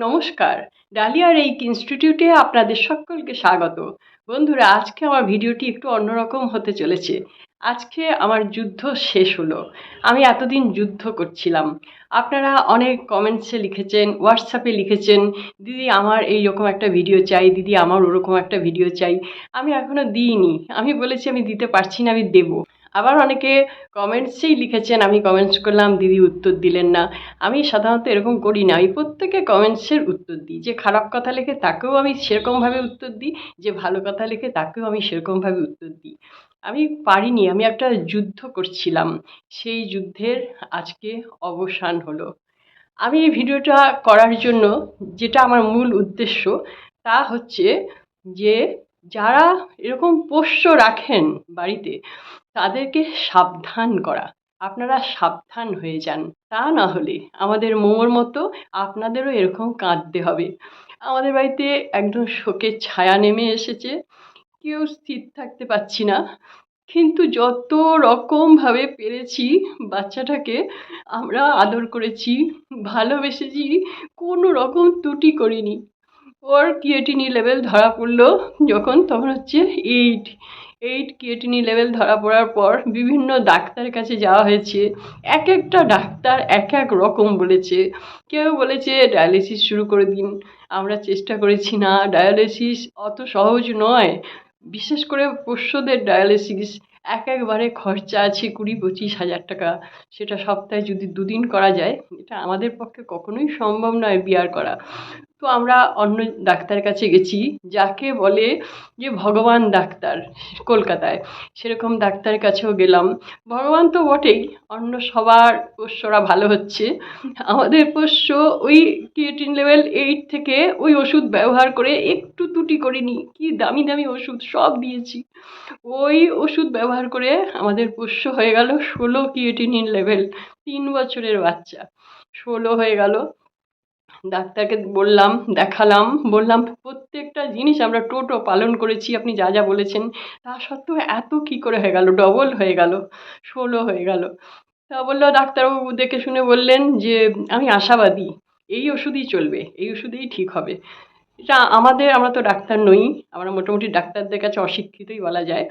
নমস্কার, ডালিয়া রেইক ইনস্টিটিউটে আপনাদের সকলকে স্বাগত। বন্ধুরা, আজকে আমার ভিডিওটি একটু অন্যরকম হতে চলেছে। আজকে আমার যুদ্ধ শেষ হলো। আমি এতদিন যুদ্ধ করছিলাম। আপনারা অনেক কমেন্টসে লিখেছেন, হোয়াটসঅ্যাপে লিখেছেন, দিদি আমার এইরকম একটা ভিডিও চাই, দিদি আমার ওরকম একটা ভিডিও চাই। আমি এখনও দিইনি। আমি বলেছি আমি দিতে পারছি না, আমি দেবো। আবার অনেকে কমেন্টসেই লিখেছেন, আমি কমেন্টস করলাম, দিদি উত্তর দিলেন না। আমি সাধারণত এরকম করি না। আমি প্রত্যেকে কমেন্টসের উত্তর দিই। যে খারাপ কথা লেখে তাকেও আমি সেরকমভাবে উত্তর দিই, যে ভালো কথা লেখে তাকেও আমি সেরকমভাবে উত্তর দিই। আমি পারিনি, আমি একটা যুদ্ধ করছিলাম। সেই যুদ্ধের আজকে অবসান হলো। আমি এই ভিডিওটা করার জন্য যেটা আমার মূল উদ্দেশ্য, তা হচ্ছে যে যারা এরকম পোষ্য রাখেন বাড়িতে, তাদেরকে সাবধান করা। আপনারা সাবধান হয়ে যান। তা না হলে আমাদের মোমোর মতো আপনাদেরও এরকম কাঁদতে হবে। আমাদের বাড়িতে একদম শোকের ছায়া নেমে এসেছে। কেউ স্থির থাকতে পারছি না। কিন্তু যত রকমভাবে পেরেছি বাচ্চাটাকে আমরা আদর করেছি, ভালোবেসেছি, কোনো রকম ত্রুটি করিনি। ওর ক্রিয়েটিনি লেভেল ধরা পড়লো যখন, তখন হচ্ছে 8 ক্রিয়েটিনি লেভেল ধরা পড়ার পর বিভিন্ন ডাক্তারের কাছে যাওয়া হয়েছে। এক একটা ডাক্তার এক এক রকম বলেছে। কেউ বলেছে ডায়ালিসিস শুরু করে দিন। আমরা চেষ্টা করেছি, না, ডায়ালিসিস অত সহজ নয়। বিশেষ করে পোষ্যদের ডায়ালিসিস একবারে খরচা আছে 20-25 হাজার টাকা। সেটা সপ্তাহে যদি 2 দিন করা যায়, এটা আমাদের পক্ষে কখনোই সম্ভব নয় বিয়ার করা। তো আমরা অন্য ডাক্তারের কাছে গেছি, যাকে বলে যে ভগবান ডাক্তার কলকাতায়, সেরকম ডাক্তারের কাছেও গেলাম। ভগবান তো বটেই, অন্য সবার পোষ্যরা ভালো হচ্ছে। আমাদের পোষ্য ওই ক্রিয়েটিন লেভেল 8 থেকে ওই ওষুধ ব্যবহার করে একটু ত্রুটি করিনি। কি দামি দামি ওষুধ সব দিয়েছি। ওই ওষুধ ব্যবহার করে আমাদের পোষ্য হয়ে গেল 16 ক্রিয়েটিনিন লেভেল। 3 বছরের বাচ্চা, 16 হয়ে গেল। ডাক্তারকে বললাম, দেখালাম, বললাম প্রত্যেকটা জিনিস আমরা টোটো পালন করেছি, আপনি যা যা বলেছেন। তা সত্ত্বেও এত কী করে হয়ে গেল, ডবল হয়ে গেল, 16 হয়ে গেল। তা বললো, ডাক্তারবাবু দেখে শুনে বললেন যে আমি আশাবাদী, এই ওষুধই চলবে, এই ওষুধেই ঠিক হবে। এটা আমরা তো ডাক্তার নই, আমরা মোটামুটি ডাক্তারদের কাছে অশিক্ষিতই বলা যায়।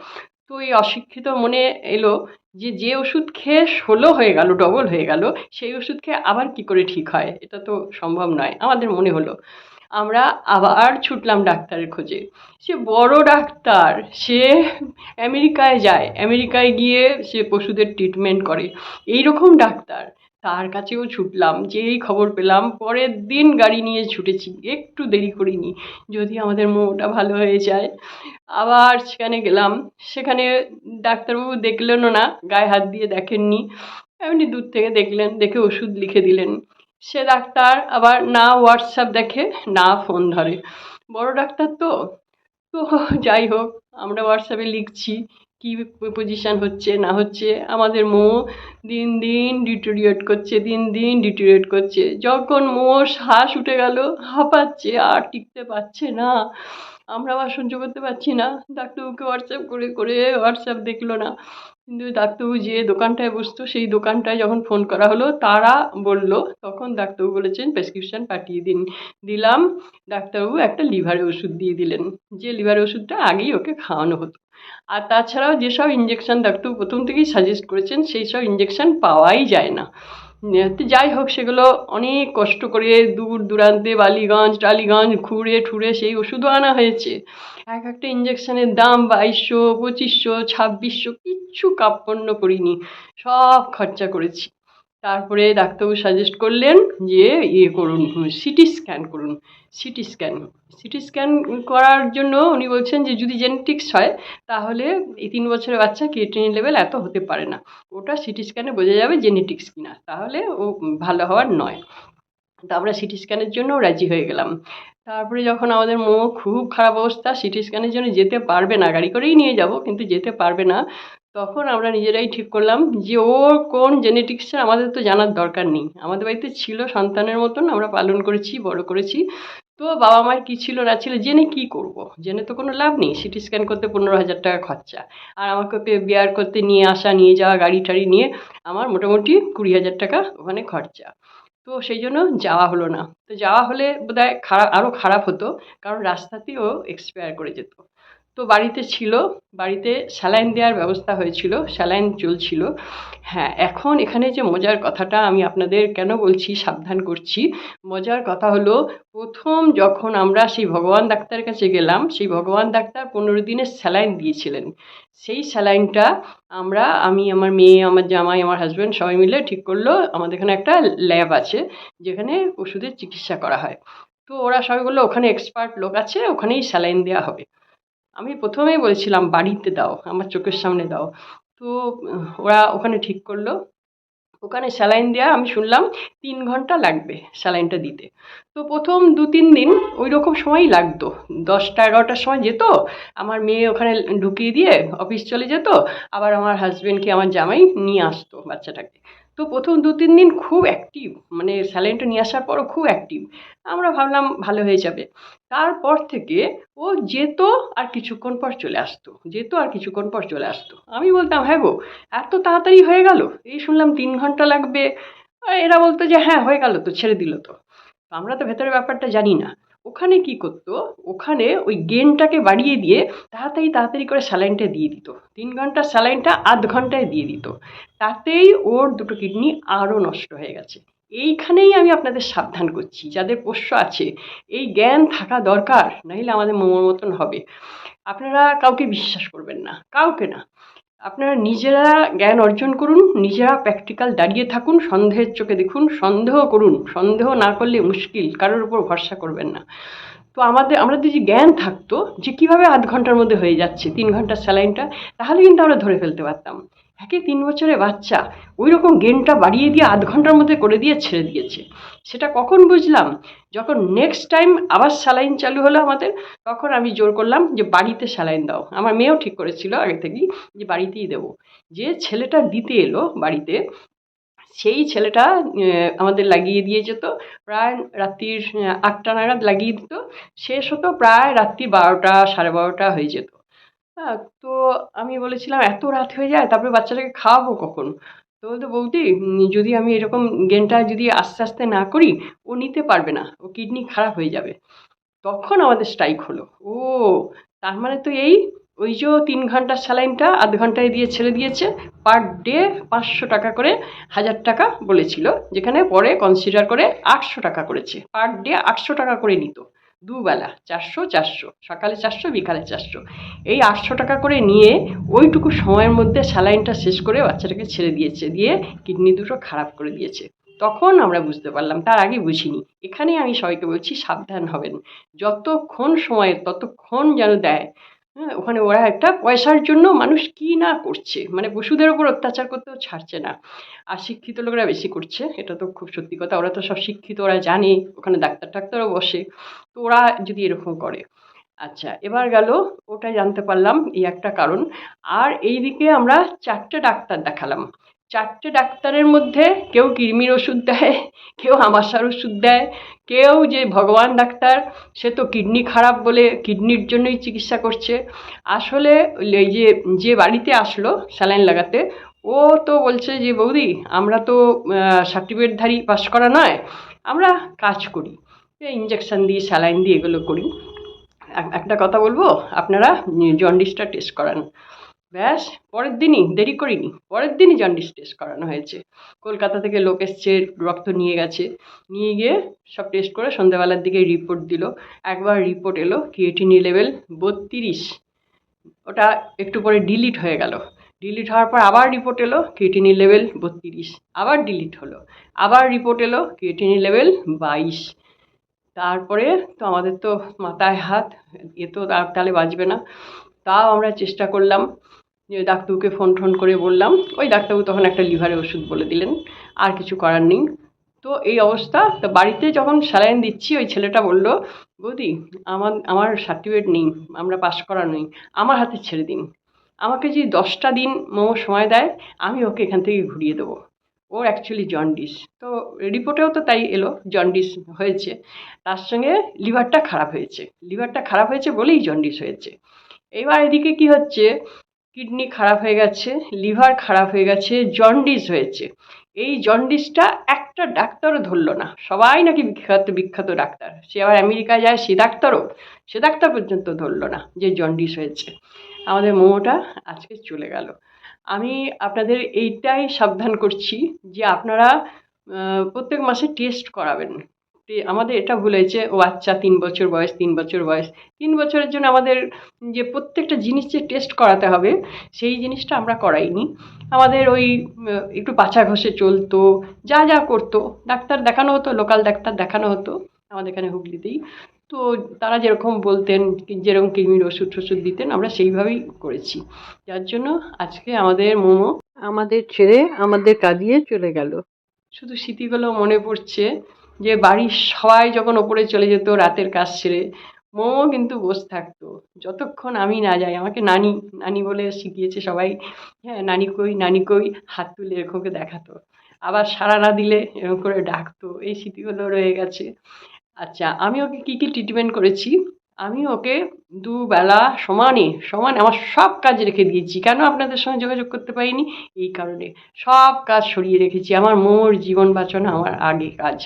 তো এই অশিক্ষিত মনে এলো যে যে ওষুধ খেয়ে 16 হয়ে গেল, ডবল হয়ে গেল, সেই ওষুধ খেয়ে আবার কি করে ঠিক হয়? এটা তো সম্ভব নয়। আমাদের মনে হলো। আমরা আবার ছুটলাম ডাক্তারের খোঁজে। সে বড় ডাক্তার, সে আমেরিকায় যায়, আমেরিকায় গিয়ে সে পশুদের ট্রিটমেন্ট করে। এই রকম ডাক্তার, তার কাছেও ছুটলাম। যেই খবর পেলাম পরের দিন গাড়ি নিয়ে ছুটেছি, একটু দেরি করিনি, যদি আমাদের মোটা ভালো হয়ে যায়। আবার সেখানে গেলাম। সেখানে ডাক্তারবাবু দেখলেনও না, গায়ে হাত দিয়ে দেখেননি, এমনি দূর থেকে দেখলেন, দেখে ওষুধ লিখে দিলেন। সে ডাক্তার আবার না হোয়াটসঅ্যাপ দেখে, না ফোন ধরে। বড় ডাক্তার তো। তো যাই হোক, আমরা হোয়াটসঅ্যাপে লিখছি কী পজিশান হচ্ছে না হচ্ছে। আমাদের মোমো দিন দিন ডিটোরিয়েট করছে, দিন দিন ডিটোরিয়েট করছে। যখন মোমোর শ্বাস উঠে গেল, হাঁপাচ্ছে, আর টিকতে পারছে না, আমরা আবার সহ্য করতে পারছি না। ডাক্তারবাবুকে হোয়াটসঅ্যাপ করে করে হোয়াটসঅ্যাপ দেখলো না। কিন্তু ডাক্তারবাবু যে দোকানটায় বসতো, সেই দোকানটায় যখন ফোন করা হলো, তারা বলল, তখন ডাক্তারবাবু বলেছেন প্রেসক্রিপশন পাঠিয়ে দিন। দিলাম। ডাক্তারবাবু একটা লিভারের ওষুধ দিয়ে দিলেন, যে লিভারের ওষুধটা আগেই ওকে খাওয়ানো হতো। আর তাছাড়াও যেসব ইঞ্জেকশন ডাক্তারবাবু প্রথম থেকেই সাজেস্ট করেছেন, সেই সব ইঞ্জেকশন পাওয়াই যায় না। তো যাই হোক, সেগুলো অনেক কষ্ট করে দূর দূরান্তে বালিগঞ্জ টালিগঞ্জ ঘুরে ঠুরে সেই ওষুধও আনা হয়েছে। এক একটা ইঞ্জেকশনের দাম 2200, 2500, 2600, কিচ্ছু কার্পণ্য করিনি, সব খরচা করেছি। তারপরে ডাক্তারবাবু সাজেস্ট করলেন যে ইয়ে করুন, সিটি স্ক্যান করুন। সিটি স্ক্যান সিটি স্ক্যান করার জন্য উনি বলছেন যে যদি জেনেটিক্স হয়, তাহলে এই 3 বছরের বাচ্চা ক্রিয়েটিনিন লেভেল এত হতে পারে না। ওটা সিটি স্ক্যানে বোঝা যাবে জেনেটিক্স কিনা, তাহলে ও ভালো হওয়ার নয়। তো আমরা সিটি স্ক্যানের জন্যও রাজি হয়ে গেলাম। তারপরে যখন আমাদের খুব খারাপ অবস্থা, সিটি স্ক্যানের জন্য যেতে পারবে না, গাড়ি করেই নিয়ে যাব কিন্তু যেতে পারবে না, তখন আমরা নিজেরাই ঠিক করলাম যে ওর কোন জেনেটিক্সের আমাদের তো জানার দরকার নেই। আমাদের বাড়িতে ছিল সন্তানের মতন, আমরা পালন করেছি, বড় করেছি। তো বাবা মার কী ছিল না ছিল জেনে কী করব? জেনে তো কোনো লাভ নেই। সিটি স্ক্যান করতে 15,000 টাকা খরচা। আর আমাকে বিয়ার করতে নিয়ে আসা, নিয়ে যাওয়া, গাড়ি টাড়ি নিয়ে আমার মোটামুটি 20,000 টাকা ওখানে খরচা। তো সেই জন্য যাওয়া হলো না। তো যাওয়া হলে বোধহয় আরও খারাপ হতো, কারণ রাস্তাতেই ও এক্সপায়ার করে যেত। তো বাড়িতে ছিল, বাড়িতে স্যালাইন দেওয়ার ব্যবস্থা হয়েছিল, স্যালাইন চলছিল। হ্যাঁ, এখন এখানে যে মজার কথাটা আমি আপনাদের কেন বলছি, সাবধান করছি, মজার কথা হলো, প্রথম যখন আমরা সেই ভগবান ডাক্তারের কাছে গেলাম, সেই ভগবান ডাক্তার 15 দিনের স্যালাইন দিয়েছিলেন। সেই স্যালাইনটা আমি, আমার মেয়ে, আমার জামাই, আমার হাজব্যান্ড সবাই মিলে ঠিক করলো, আমাদের এখানে একটা ল্যাব আছে যেখানে ওষুধের চিকিৎসা করা হয়। তো ওরা সবাই বললো ওখানে এক্সপার্ট লোক আছে, ওখানেই স্যালাইন দেওয়া হবে। আমি প্রথমেই বলেছিলাম বাড়িতে দাও, আমার চোখের সামনে দাও। তো ওরা ওখানে ঠিক করলো, ওখানে স্যালাইন দেওয়া আমি শুনলাম 3 ঘন্টা লাগবে স্যালাইনটা দিতে। তো প্রথম 2-3 দিন ওই রকম সময়ই লাগতো, 10টা-11টার সময় যেত, আমার মেয়ে ওখানে ঢুকিয়ে দিয়ে অফিস চলে যেত, আবার আমার হাজব্যান্ডকে, আমার জামাই নিয়ে আসতো বাচ্চাটাকে। তো প্রথম 2-3 দিন খুব অ্যাক্টিভ, মানে স্যালাইনটা নিয়ে আসার পরও খুব অ্যাক্টিভ। আমরা ভাবলাম ভালো হয়ে যাবে। তারপর থেকে ও যেত আর কিছুক্ষণ পর চলে আসতো, যেত আর কিছুক্ষণ পর চলে আসতো। আমি বলতাম, হ্যাঁ গো, এত তাড়াতাড়ি হয়ে গেল, এই শুনলাম 3 ঘন্টা লাগবে। এরা বলতো যে হ্যাঁ হয়ে গেল তো, ছেড়ে দিল তো। তো আমরা তো ভেতরের ব্যাপারটা জানি না। ওখানে কি করতো, ওখানে ওই গেনটাকে বাড়িয়ে দিয়ে তাড়াতাড়ি তাড়াতাড়ি করে স্যালাইনটা দিয়ে দিত। 3 ঘন্টার স্যালাইনটা আধ ঘন্টায় দিয়ে দিত। তাতেই ওর দুটো কিডনি আরও নষ্ট হয়ে গেছে। এইখানেই আমি আপনাদের সাবধান করছি, যাদের পোষ্য আছে, এই জ্ঞান থাকা দরকার, নাহলে আমাদের মোমোর মতন হবে। আপনারা কাউকে বিশ্বাস করবেন না, কাউকে না। আপনারা নিজেরা জ্ঞান অর্জন করুন, নিজেরা প্র্যাকটিক্যাল দাঁড়িয়ে থাকুন, সন্দেহের চোখে দেখুন, সন্দেহ করুন, সন্দেহ না করলে মুশকিল, কারোর উপর ভরসা করবেন না। তো আমাদের যদি জ্ঞান থাকতো যে কীভাবে আধ ঘন্টার মধ্যে হয়ে যাচ্ছে 3 ঘন্টার স্যালাইনটা, তাহলে কিন্তু আমরা ধরে ফেলতে পারতাম। একে 3 বছরের বাচ্চা ওই রকম গেনটা বাড়িয়ে দিয়ে আধ ঘন্টার মধ্যে করে দিয়ে ছেড়ে দিয়েছে। সেটা কখন বুঝলাম, যখন নেক্সট টাইম আবার স্যালাইন চালু হলো আমাদের, তখন আমি জোর করলাম যে বাড়িতে স্যালাইন দাও। আমার মেয়েও ঠিক করেছিল আগে থেকেই যে বাড়িতেই দেবো। যে ছেলেটা দিতে এলো বাড়িতে, সেই ছেলেটা আমাদের লাগিয়ে দিয়ে যেত, প্রায় রাত্রির 8টা নাগাদ লাগিয়ে দিত, শেষ হতো প্রায় রাত্রি 12টা, 12:30 হয়ে যেত। হ্যাঁ, তো আমি বলেছিলাম এত রাত হয়ে যায়, তারপরে বাচ্চাটাকে খাওয়াবো কখন? তো বলতো, বৌদি যদি আমি এরকম গেনটা যদি আস্তে আস্তে না করি, ও নিতে পারবে না, ও কিডনি খারাপ হয়ে যাবে। তখন আমাদের স্ট্রাইক হলো, ও তার মানে তো এই, ওই যে 3 ঘন্টার স্যালাইনটা আধ ঘন্টায় দিয়ে ছেড়ে দিয়েছে, পার ডে 500 টাকা করে, 1000 টাকা বলেছিল, যেখানে পরে কনসিডার করে 800 টাকা করেছে। পার ডে 800 টাকা করে নিত, দুবেলা 400-400, সকালে 400, বিকালে 400, এই 800 টাকা করে নিয়ে ওইটুকু সময়ের মধ্যে স্যালাইনটা শেষ করে বাচ্চাটাকে ছেড়ে দিয়েছে, দিয়ে কিডনি দুটো খারাপ করে দিয়েছে। তখন আমরা বুঝতে পারলাম, তার আগে বুঝিনি। এখানেই আমি সবাইকে বলছি সাবধান হবেন, যতক্ষণ সময়ের ততক্ষণ যেন দেয়। হ্যাঁ, ওখানে ওরা একটা পয়সার জন্য মানুষ কি না করছে, মানে পশুদের ওপর অত্যাচার করতেও ছাড়ছে না। আর শিক্ষিত লোকেরা বেশি করছে, এটা তো খুব সত্যি কথা, ওরা তো সব শিক্ষিত, ওরা জানে, ওখানে ডাক্তার টাক্তারও বসে, তো ওরা যদি এরকম করে। আচ্ছা, এবার গেল, ওটাই জানতে পারলাম এই একটা কারণ। আর এইদিকে আমরা 4টে ডাক্তার দেখালাম। 4টে ডাক্তারের মধ্যে কেউ কৃমির ওষুধ দেয়, কেউ আমাশার ওষুধ দেয়, কেউ যে ভগবান ডাক্তার সে তো কিডনি খারাপ বলে কিডনির জন্যই চিকিৎসা করছে। আসলে এই যে বাড়িতে আসলো স্যালাইন লাগাতে, ও তো বলছে যে বৌদি আমরা তো সার্টিফিকেটধারী পাস করা নয়, আমরা কাজ করি, ইঞ্জেকশন দিই, স্যালাইন দিই, এগুলো করি। একটা কথা বলবো, আপনারা জন্ডিসটা টেস্ট করান। ব্যাস, পরের দিনই, দেরি করিনি, পরের দিনই জন্ডিস টেস্ট করানো হয়েছে। কলকাতা থেকে লোক এসছে, রক্ত নিয়ে গেছে, নিয়ে গিয়ে সব টেস্ট করে সন্ধ্যাবেলার দিকে রিপোর্ট দিল। একবার রিপোর্ট এলো ক্রিয়েটিনিন লেভেল 32, ওটা একটু পরে ডিলিট হয়ে গেল। ডিলিট হওয়ার পর আবার রিপোর্ট এলো ক্রিয়েটিনিন লেভেল 32, আবার ডিলিট হলো, আবার রিপোর্ট এলো ক্রিয়েটিনিন লেভেল 22। তারপরে তো আমাদের তো মাথায় হাত, এ তো আর তাহলে বাঁচবে না। তাও আমরা চেষ্টা করলাম, যে ডাক্তারবাবুকে ফোন টোন করে বললাম, ওই ডাক্তারবাবু তখন একটা লিভারের ওষুধ বলে দিলেন, আর কিছু করার নেই। তো এই অবস্থা। তো বাড়িতে যখন স্যালাইন দিচ্ছি, ওই ছেলেটা বলল, বৌদি আমার সার্টিফিকেট নেই, আমরা পাস করা নই, আমার হাতে ছেড়ে দিন। আমাকে যদি 10টা দিন মোমো সময় দেয়, আমি ওকে এখান থেকে ঘুরিয়ে দেবো। ওর অ্যাকচুয়ালি জন্ডিস, তো রিপোর্টেও তো তাই এলো, জন্ডিস হয়েছে, তার সঙ্গে লিভারটা খারাপ হয়েছে, লিভারটা খারাপ হয়েছে বলেই জন্ডিস হয়েছে। এবার এদিকে কি হচ্ছে, কিডনি খারাপ হয়ে গেছে, লিভার খারাপ হয়ে গেছে, জন্ডিস হয়েছে। এই জন্ডিসটা একটা ডাক্তারও ধরলো না, সবাই নাকি বিখ্যাত বিখ্যাত ডাক্তার, সে আবার আমেরিকায় যায়, সে ডাক্তার পর্যন্ত ধরলো না যে জন্ডিস হয়েছে। আমাদের মোমোটা আজকে চলে গেল। আমি আপনাদের এইটাই সাবধান করছি যে আপনারা প্রত্যেক মাসে টেস্ট করাবেন। আমাদের এটা ভুল হয়েছে, ও আচ্ছা ৩ বছর বয়স, ৩ বছর বয়স, ৩ বছরের জন্য আমাদের যে প্রত্যেকটা জিনিস যে টেস্ট করাতে হবে সেই জিনিসটা আমরা করাইনি। আমাদের ওই একটু পাছা ঘষে চলতো, যা যা করতো ডাক্তার দেখানো হতো, লোকাল ডাক্তার দেখানো হতো আমাদের এখানে হুগলিতেই। তো তারা যেরকম বলতেন, যেরকম কৃমির ওষুধ টষুধ দিতেন, আমরা সেইভাবেই করেছি। যার জন্য আজকে আমাদের মোমো আমাদের ছেড়ে আমাদের কাঁদিয়ে চলে গেল। শুধু স্মৃতিগুলো মনে পড়ছে যে বাড়ির সবাই যখন ওপরে চলে যেত রাতের কাজ সেরে, মোমো কিন্তু বসে থাকতো যতক্ষণ আমি না যাই। আমাকে নানি নানি বলে শিখিয়েছে সবাই। হ্যাঁ, নানি কই হাত তুলে এরকম করে দেখাতো, আবার সাড়া না দিলে এরকম করে ডাকতো। এই স্মৃতিগুলো রয়ে গেছে। আচ্ছা, আমি ওকে কী কী ট্রিটমেন্ট করেছি, আমি ওকে দুবেলা সমানে সমানে আমার সব কাজ রেখে দিয়েছি। কেন আপনাদের সঙ্গে যোগাযোগ করতে পারিনি? এই কারণে সব কাজ সরিয়ে রেখেছি। আমার মোর জীবন বাঁচানো আমার আগে কাজ।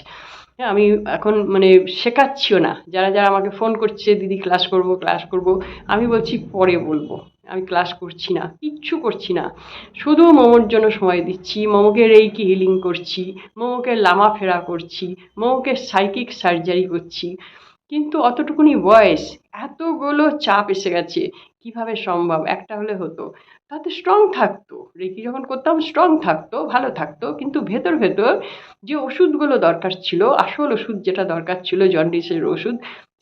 হ্যাঁ, আমি এখন মানে শেখাচ্ছিও না। যারা যারা আমাকে ফোন করছে, দিদি ক্লাস করব ক্লাস করব, আমি বলছি পরে বলবো, আমি ক্লাস করছি না, কিচ্ছু করছি না। শুধু মোমোর জন্য সময় দিচ্ছি, মোমোকে রেইকি হিলিং করছি, মোমোকে লামা ফেরা করছি, মোমোকে সাইকিক সার্জারি করছি। কিন্তু অতটুকুনি বয়স, এতগুলো চাপ এসে গেছে, কিভাবে সম্ভব? একটা হলে হতো, তাতে স্ট্রং থাকতো। রেকি যখন করতাম স্ট্রং থাকতো, ভালো থাকতো, কিন্তু ভেতর ভেতর যে ওষুধগুলো দরকার ছিল, আসল ওষুধ যেটা দরকার ছিল জন্ডিসের ওষুধ,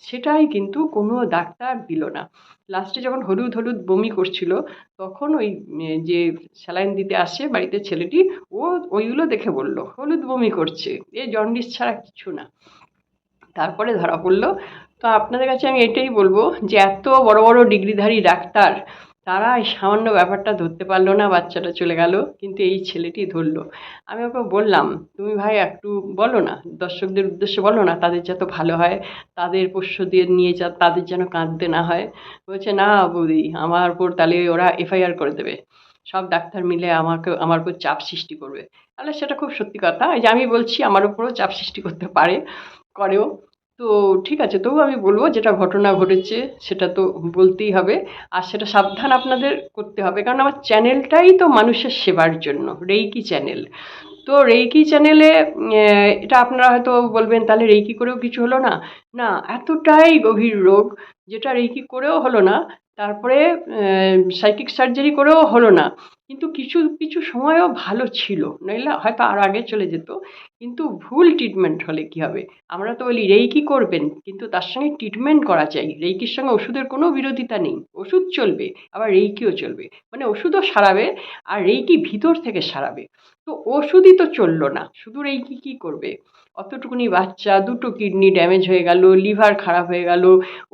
সেটাই কিন্তু কোনো ডাক্তার দিল না। লাস্টে যখন হলুদ হলুদ বমি করছিল, তখন ওই যে স্যালাইন দিতে আসে বাড়িতে ছেলেটি, ও ওইগুলো দেখে বলল হলুদ বমি করছে, এ জন্ডিস ছাড়া কিছু না। তারপরে ধরা পড়লো। তো আপনাদের কাছে আমি এটাই বলবো যে এত বড় বড় ডিগ্রিধারী ডাক্তার, তারা এই সামান্য ব্যাপারটা ধরতে পারলো না, বাচ্চাটা চলে গেল, কিন্তু এই ছেলেটি ধরলো। আমি ওকে বললাম, তুমি ভাই একটু বলো না, দর্শকদের উদ্দেশ্যে বলো না, তাদের যত ভালো হয়, তাদের পোষ্য দিয়ে নিয়ে যা, তাদের যেন কাঁদতে না হয়। বলছে, না বৌদি, আমার উপর তাহলে ওরা এফআইআর করে দেবে, সব ডাক্তার মিলে আমার উপর চাপ সৃষ্টি করবে। তাহলে সেটা খুব সত্যি কথা, এই যে আমি বলছি আমার উপরও চাপ সৃষ্টি করতে পারে, করেও। তো ঠিক আছে, তবুও আমি বলবো যেটা ঘটনা ঘটেছে সেটা তো বলতেই হবে, আর সেটা সাবধান আপনাদের করতে হবে, কারণ আমার চ্যানেলটাই তো মানুষের সেবার জন্য, রেইকি চ্যানেল। তো রেইকি চ্যানেলে এটা আপনারা হয়তো বলবেন তাহলে রেইকি করেও কিছু হলো না। না, এতটাই গভীর রোগ যেটা রেইকি করেও হলো না, তারপরে সাইকিক সার্জারি করেও হলো না, কিন্তু কিছু কিছু সময়ও ভালো ছিল, নইলে হয়তো আর আগে চলে যেত। কিন্তু ভুল ট্রিটমেন্ট হলে কি হবে? আমরা তো বলি রেইকি করবেন, কিন্তু তার সঙ্গে ট্রিটমেন্ট করা চাই। রেইকির সঙ্গে ওষুধের কোনো বিরোধিতা নেই, ওষুধ চলবে, আবার রেইকিও চলবে, মানে ওষুধও সারাবে আর রেইকি ভিতর থেকে সারাবে। তো ওষুধই তো চললো না, শুধু রেইকি কী করবে? অতটুকুনি বাচ্চা, দুটো কিডনি ড্যামেজ হয়ে গেল, লিভার খারাপ হয়ে গেল,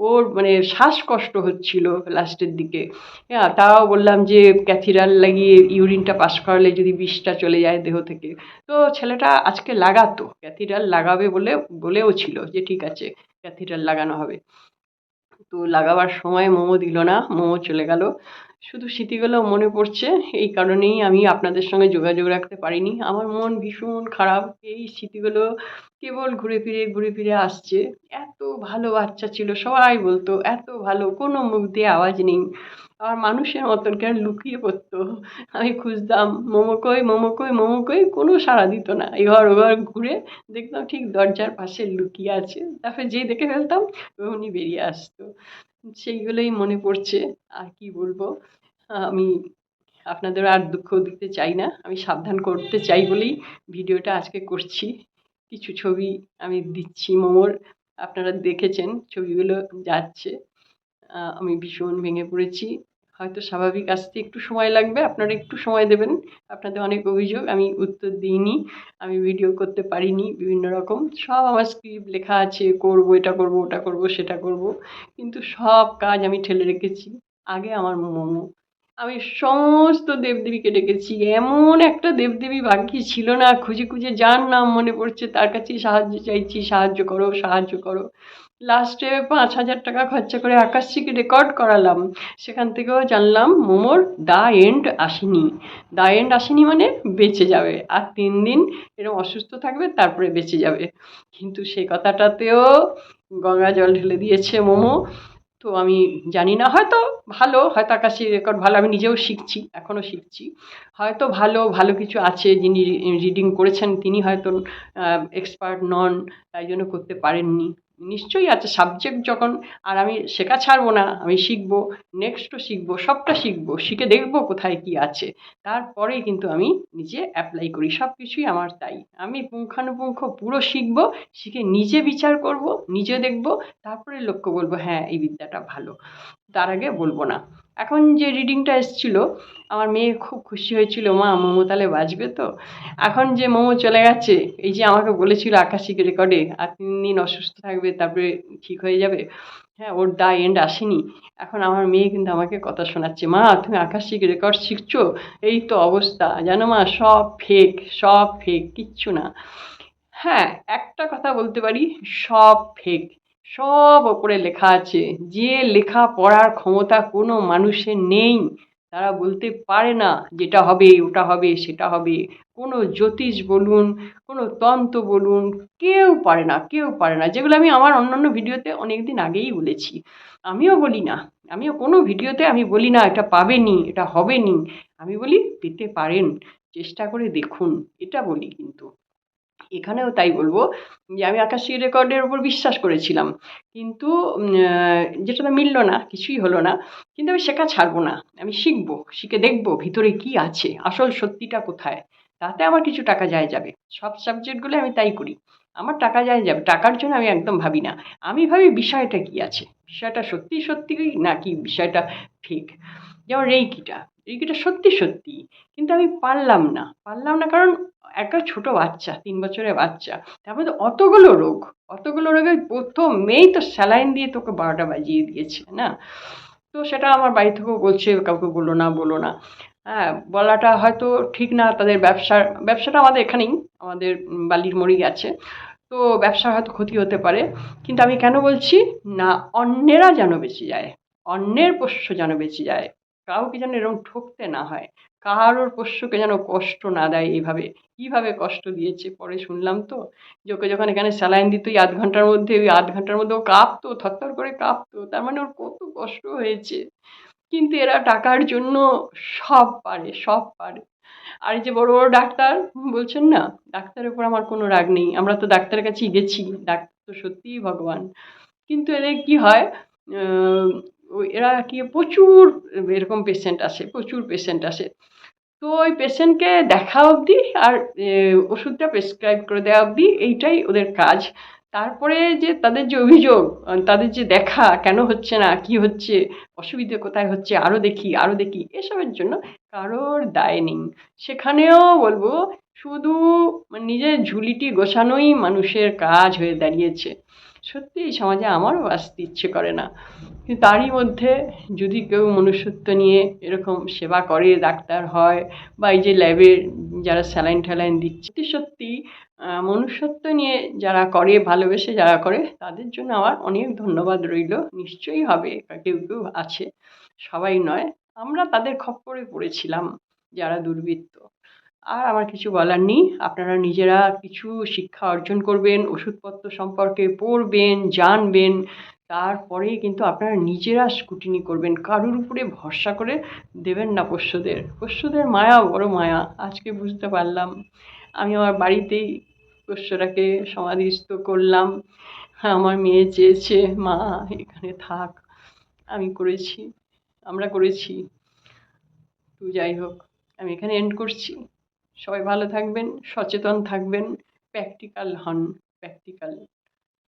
ওর মানে শ্বাসকষ্ট হচ্ছিল লাস্টের দিকে। হ্যাঁ, তাও বললাম যে ক্যাথিড্রাল লাগিয়ে ইউরিনটা পাস করালে যদি বিষটা চলে যায় দেহ থেকে। তো ছেলেটা আজকে লাগাতো, ক্যাথিড্রাল লাগাবে বলেও ছিল যে ঠিক আছে ক্যাথিড্রাল লাগানো হবে। তো লাগাবার সময় মোমো দিল না, মোমো চলে গেল। শুধু স্মৃতিগুলো মনে পড়ছে, এই কারণেই আমি আপনাদের সঙ্গে যোগাযোগ রাখতে পারিনি। আমার মন ভীষণ খারাপ, এই স্মৃতিগুলো কেবল ঘুরে ফিরে আসছে। এত ভালো বাচ্চা ছিল, সবাই বলতো এত ভালো, কোনো মুখ দিয়ে আওয়াজ নেই, আর মানুষের মতন কেন লুকিয়ে পড়তো। আমি খুঁজতাম মোমো কই, মোমো কই, মোমো কই, কোনো সাড়া দিত না। এঘর ওঘর ঘুরে দেখতাম ঠিক দরজার পাশে লুকিয়ে আছে, তারপরে যেই দেখে ফেলতাম অমনি বেরিয়ে আসতো। সেইগুলোই মনে পড়ছে, আর কি বলবো। আমি আপনাদের আর দুঃখ দিতে চাই না, আমি সাবধান করতে চাই বলেই ভিডিওটা আজকে করছি। কিছু ছবি আমি দিচ্ছি মোমোর, আপনারা দেখেছেন ছবিগুলো যাচ্ছে। আমি ভীষণ ভেঙে পড়েছি, হয়তো স্বাভাবিক আসতে একটু সময় লাগবে, আপনারা একটু সময় দেবেন। আপনাদের অনেক অভিযোগ আমি উত্তর দিইনি, আমি ভিডিও করতে পারিনি, বিভিন্ন রকম সব আমার স্ক্রিপ্ট লেখা আছে, করবো এটা করবো ওটা করবো সেটা করবো, কিন্তু সব কাজ আমি ঠেলে রেখেছি। আগে আমার মোমো, আমি সমস্ত দেবদেবীকে ডেকেছি। এমন একটা দেবদেবী বাকি ছিল না, খুঁজে খুঁজে যার নাম মনে পড়ছে তার কাছেই সাহায্য চাইছি, সাহায্য করো, সাহায্য করো। লাস্টে ৫,০০০ টাকা খরচা করে আকাশশ্রীকে রেকর্ড করালাম। সেখান থেকেও জানলাম মোমোর দ্য এন্ড আসেনি। দ্য এন্ড আসেনি মানে বেঁচে যাবে। আর ৩ দিন এরকম অসুস্থ থাকবে, তারপরে বেঁচে যাবে। কিন্তু সেই কথাটাতেও গঙ্গা জল ঢেলে দিয়েছে মোমো। তো আমি জানি না, হয়তো ভালো, হয়তো আকাশের রেকর্ড ভালো, আমি নিজেও শিখছি, এখনও শিখছি। হয়তো ভালো ভালো কিছু আছে, যিনি রিডিং করেছেন তিনি হয়তো এক্সপার্ট নন, তাই জন্য করতে পারেননি। নিশ্চয়ই আছে সাবজেক্ট যখন। আর আমি শেখা ছাড়বো না, আমি শিখবো, নেক্সটও শিখবো, সবটা শিখবো, শিখে দেখবো কোথায় কি আছে, তারপরেই কিন্তু আমি নিজে অ্যাপ্লাই করি। সব কিছুই আমার তাই, আমি পুঙ্খানুপুঙ্খ পুরো শিখবো, শিখে নিজে বিচার করব, নিজে দেখব, তারপরে লোককে বলবো হ্যাঁ এই বিদ্যাটা ভালো, তার আগে বলবো না। এখন যে রিডিংটা এসছিল, আমার মেয়ে খুব খুশি হয়েছিল, মা মোমো তাহলে বাজবে তো। এখন যে মোমো চলে গেছে, এই যে আমাকে বলেছিল আকাশিক রেকর্ডে আর ৩ দিন অসুস্থ থাকবে, তারপরে ঠিক হয়ে যাবে, হ্যাঁ ওর দা এন্ড আসেনি। এখন আমার মেয়ে কিন্তু আমাকে কথা শোনাচ্ছে, মা তুমি আকাশিক রেকর্ড শিখছো, এই তো অবস্থা জানো মা, সব ফেক, সব ফেক, কিচ্ছু না। হ্যাঁ, একটা কথা বলতে পারি, সব ফেক। সব ওপরে লেখা আছে। যে লেখা পড়ার ক্ষমতা কোনো মানুষের নেই, তারা বলতে পারে না যেটা হবে, ওটা হবে, সেটা হবে। কোনো জ্যোতিষ বলুন, কোনো তন্ত্র বলুন, কেউ পারে না, কেউ পারে না। যেগুলো আমি আমার অন্যান্য ভিডিওতে অনেকদিন আগেই বলেছি। আমিও বলি না, আমিও কোনো ভিডিওতে আমি বলি না এটা পাবেনই, এটা হবেনি। আমি বলি পেতে পারেন, চেষ্টা করে দেখুন, এটা বলি কিন্তু। এখানেও তাই বলবো যে আমি আকাশী রেকর্ডের উপর বিশ্বাস করেছিলাম, কিন্তু যেটাতে মিলল না, কিছুই হলো না। কিন্তু আমি শেখা ছাড়বো না, আমি শিখবো, শিখে দেখবো ভিতরে কি আছে, আসল সত্যিটা কোথায়। তাতে আমার কিছু টাকা যায় যাবে, সব সাবজেক্টগুলো আমি তাই করি। আমার টাকা যায় যাবে, টাকার জন্য আমি একদম ভাবি না। আমি ভাবি বিষয়টা কি আছে, বিষয়টা সত্যি সত্যি নাকি বিষয়টা ফেক। যেমন রেইকিটা, রেইকিটা সত্যি সত্যি, কিন্তু আমি পারলাম না, পারলাম না কারণ একটা ছোট বাচ্চা, ৩ বছরের বাচ্চা, তার মধ্যে অতগুলো রোগ, অতগুলো রোগের প্রথমেই তো স্যালাইন দিয়ে তোকে ১২টা বাজিয়ে দিয়েছে না। তো সেটা আমার বাড়ি থেকেও বলছে কাউকে বলো না, বলো না। হ্যাঁ, বলাটা হয়তো ঠিক না, তাদের ব্যবসাটা আমাদের এখানেই, আমাদের বালির মোড়েই আছে। তো ব্যবসার হয়তো ক্ষতি হতে পারে, কিন্তু আমি কেন বলছি না, অন্যেরা যেন বেঁচে যায়, অন্যের পোষ্য যেন বেঁচে যায়, কাউকে যেন এরকম ঠকতে না হয়, কারোর পোষ্যকে যেন কষ্ট না দেয় এইভাবে। কীভাবে কষ্ট দিয়েছে পরে শুনলাম তো, যে ওকে যখন এখানে স্যালাইন দিত ওই ০.৫ ঘন্টার মধ্যে, ওই ০.৫ ঘন্টার মধ্যে ও কাঁপতো, থরথর করে কাঁপতো, তার মানে ওর কত কষ্ট হয়েছে। কিন্তু এরা টাকার জন্য সব পারে, সব পারে। আর এই যে বড় বড় ডাক্তার বলছেন না, ডাক্তারের উপর আমার কোনো রাগ নেই, আমরা তো ডাক্তারের কাছেই গেছি, ডাক্তার তো সত্যিই ভগবান। কিন্তু এদের কি হয়, এরা কি প্রচুর এরকম পেশেন্ট আসে, প্রচুর পেশেন্ট আসে। তো ওই পেশেন্টকে দেখা অবধি আর ওষুধটা প্রেসক্রাইব করে দেওয়া অবধি এইটাই ওদের কাজ। তারপরে যে তাদের যে অভিযোগ, তাদের যে দেখা কেন হচ্ছে না, কি হচ্ছে, অসুবিধে কোথায় হচ্ছে, আরও দেখি, আরও দেখি, এসবের জন্য কারোর দায় নেই। সেখানেও বলবো শুধু নিজের ঝুলিটি গোছানোই মানুষের কাজ হয়ে দাঁড়িয়েছে। সত্যি এই সমাজে আমারও আসতে ইচ্ছে করে না, কিন্তু তারই মধ্যে যদি কেউ মনুষ্যত্ব নিয়ে এরকম সেবা করে, ডাক্তার হয়, বা এই যে ল্যাবে যারা স্যালাইন ট্যালাইন দিচ্ছে, সত্যি সত্যি মনুষ্যত্ব নিয়ে যারা করে, ভালোবেসে যারা করে, তাদের জন্য আমার অনেক ধন্যবাদ রইল। নিশ্চয়ই হবে, কেউ কেউ আছে, সবাই নয়। আমরা তাদের খপ্পরে পড়েছিলাম যারা দুর্বৃত্ত। আর আমার কিছু বলার নেই, আপনারা নিজেরা কিছু শিক্ষা অর্জন করবেন, ওষুধপত্র সম্পর্কে পড়বেন, জানবেন, তারপরেই কিন্তু আপনারা নিজেরা স্ক্রুটিনি করবেন, কারুর উপরে ভরসা করে দেবেন না পোষ্যদের। পোষ্যদের মায়া বড় মায়া, আজকে বুঝতে পারলাম। আমি আমার বাড়িতেই পোষ্যটাকে সমাধিস্থ করলাম। হ্যাঁ, আমার মেয়ে চেয়েছে মা এখানে থাক, আমি করেছি, আমরা করেছি। তো যাই হোক, আমি এখানে এন্ড করছি। সবাই ভালো থাকবেন, সচেতন থাকবেন, প্র্যাকটিক্যাল হন, প্র্যাকটিক্যাল।